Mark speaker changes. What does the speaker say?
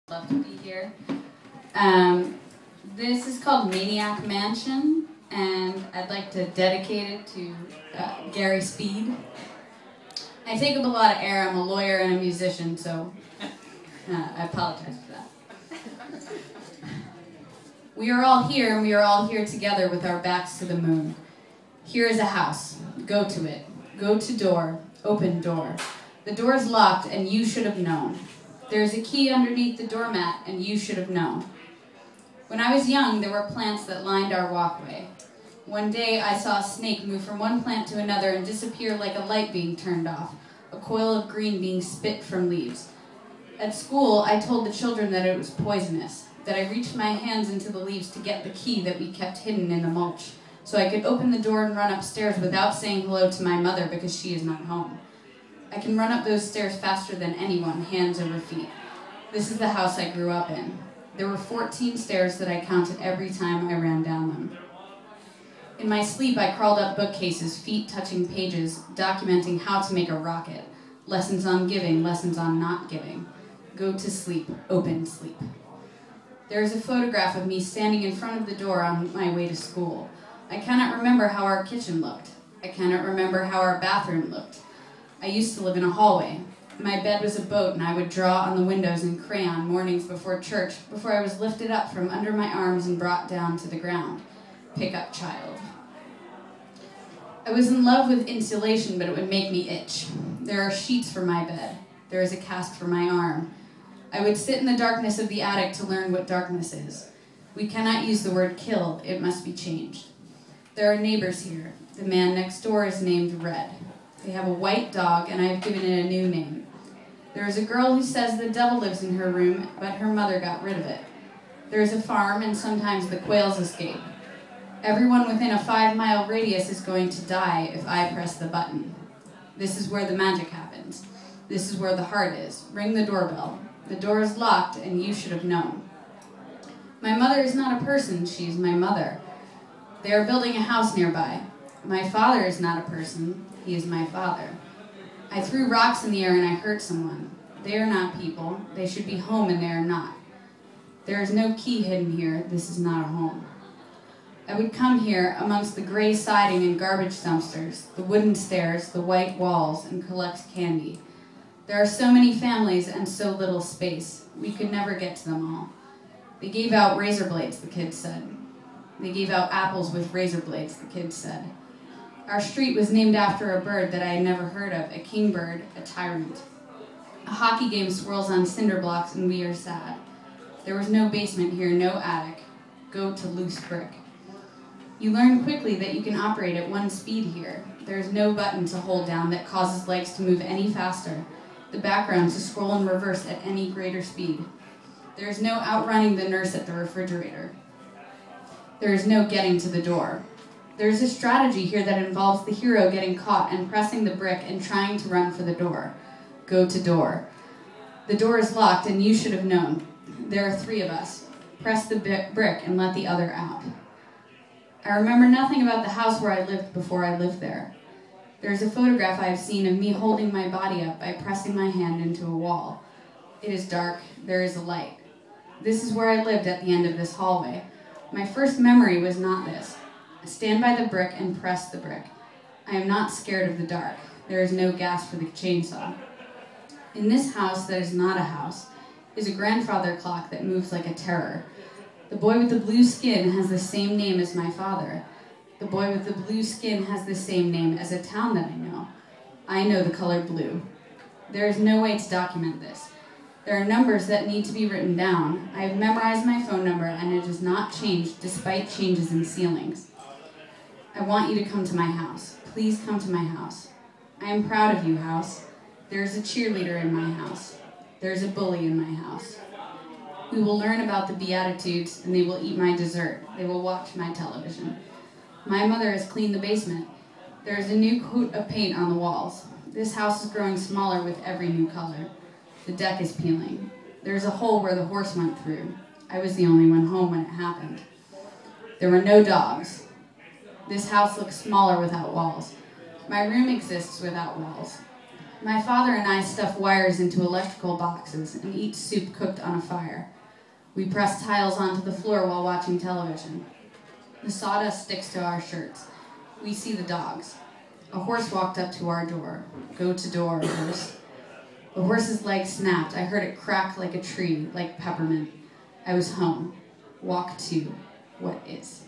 Speaker 1: Love to be here. This is called Maniac Mansion, and I'd like to dedicate it to Gary Speed. I take up a lot of air. I'm a lawyer and a musician, so I apologize for that. We are all here, and we are all here together with our backs to the moon. Here is a house. Go to it. Go to door. Open door. The door is locked, and you should have known. There is a key underneath the doormat, and you should have known. When I was young, there were plants that lined our walkway. One day, I saw a snake move from one plant to another and disappear like a light being turned off, a coil of green being spit from leaves. At school, I told the children that it was poisonous, that I reached my hands into the leaves to get the key that we kept hidden in the mulch, so I could open the door and run upstairs without saying hello to my mother because she is not home. I can run up those stairs faster than anyone, hands over feet. This is the house I grew up in. There were 14 stairs that I counted every time I ran down them. In my sleep, I crawled up bookcases, feet touching pages, documenting how to make a rocket. Lessons on giving, lessons on not giving. Go to sleep, open sleep. There is a photograph of me standing in front of the door on my way to school. I cannot remember how our kitchen looked. I cannot remember how our bathroom looked. I used to live in a hallway. My bed was a boat, and I would draw on the windows in crayon mornings before church, before I was lifted up from under my arms and brought down to the ground. Pick up child. I was in love with insulation, but it would make me itch. There are sheets for my bed. There is a cast for my arm. I would sit in the darkness of the attic to learn what darkness is. We cannot use the word kill. It must be changed. There are neighbors here. The man next door is named Red. They have a white dog, and I have given it a new name. There is a girl who says the devil lives in her room, but her mother got rid of it. There is a farm, and sometimes the quails escape. Everyone within a 5-mile radius is going to die if I press the button. This is where the magic happens. This is where the heart is. Ring the doorbell. The door is locked, and you should have known. My mother is not a person. She is my mother. They are building a house nearby. My father is not a person. He is my father. I threw rocks in the air and I hurt someone. They are not people. They should be home and they are not. There is no key hidden here. This is not a home. I would come here amongst the gray siding and garbage dumpsters, the wooden stairs, the white walls, and collect candy. There are so many families and so little space. We could never get to them all. They gave out razor blades, the kids said. They gave out apples with razor blades, the kids said. Our street was named after a bird that I had never heard of, a kingbird, a tyrant. A hockey game swirls on cinder blocks and we are sad. There was no basement here, no attic. Go to loose brick. You learn quickly that you can operate at one speed here. There is no button to hold down that causes legs to move any faster, the background to scroll in reverse at any greater speed. There is no outrunning the nurse at the refrigerator. There is no getting to the door. There is a strategy here that involves the hero getting caught and pressing the brick and trying to run for the door. Go to door. The door is locked and you should have known. There are 3 of us. Press the brick and let the other out. I remember nothing about the house where I lived before I lived there. There is a photograph I have seen of me holding my body up by pressing my hand into a wall. It is dark. There is a light. This is where I lived at the end of this hallway. My first memory was not this. Stand by the brick and press the brick. I am not scared of the dark. There is no gas for the chainsaw. In this house that is not a house is a grandfather clock that moves like a terror. The boy with the blue skin has the same name as my father. The boy with the blue skin has the same name as a town that I know. I know the color blue. There is no way to document this. There are numbers that need to be written down. I have memorized my phone number and it has not changed despite changes in ceilings. I want you to come to my house. Please come to my house. I am proud of you, house. There is a cheerleader in my house. There is a bully in my house. We will learn about the Beatitudes, and they will eat my dessert. They will watch my television. My mother has cleaned the basement. There is a new coat of paint on the walls. This house is growing smaller with every new color. The deck is peeling. There is a hole where the horse went through. I was the only one home when it happened. There were no dogs. This house looks smaller without walls. My room exists without walls. My father and I stuff wires into electrical boxes and eat soup cooked on a fire. We press tiles onto the floor while watching television. The sawdust sticks to our shirts. We see the dogs. A horse walked up to our door. Go to door, horse. The horse's leg snapped. I heard it crack like a tree, like peppermint. I was home. Walk to what is.